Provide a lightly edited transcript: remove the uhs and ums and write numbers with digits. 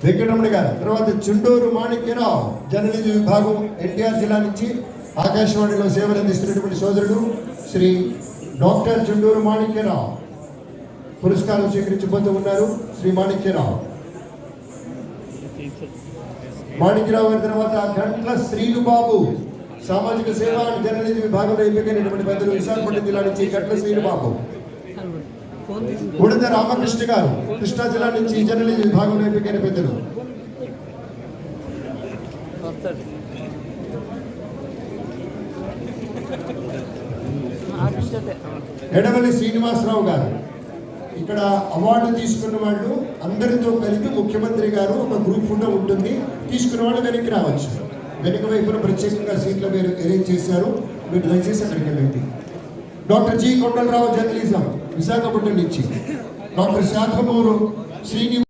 వెంకటరమణ గారు. తర్వాత చుండూరు మాణిక్యరావు, జర్నలిజం విభాగం, ఎన్టీఆర్ జిల్లా నుంచి ఆకాశవాణిలో సేవలు అందిస్తున్నటువంటి సోదరుడు శ్రీ డాక్టర్ చుండూరు మాణిక్యరావు పురస్కారం స్వీకరించబోతూ ఉన్నారు. శ్రీ మాణిక్యరావు గారి తర్వాత గంట్ల శ్రీనుబాబు, సామాజిక సేవ జర్నలిజం విభాగంలో ఎంపికైనటువంటి పెద్దలు, విశాఖపట్నం జిల్లా నుంచి గంట్ల శ్రీనుబాబు. ఉడిత రామకృష్ణ గారు, కృష్ణా జిల్లా నుంచి జర్నలిజం విభాగంలో ఎంపికైన పెద్దలు. ఎడవల్లి శ్రీనివాసరావు గారు. ఇక్కడ అవార్డు తీసుకున్న వాళ్ళు అందరితో కలిపి ముఖ్యమంత్రి గారు ఒక గ్రూప్ ఫోటో ఉంటుంది, తీసుకున్న వాళ్ళు వెనక్కి రావచ్చు. వెనుక వైపున ప్రత్యేకంగా సీట్ల మీరు అరేంజ్ చేశారు, మీరు దయచేసి అక్కడికి వెళ్ళండి. Doctor G Kondalarao, journalism, Visakhapatnam నుంచి. డాక్టర్ శాఖమూరు శ్రీనివాస్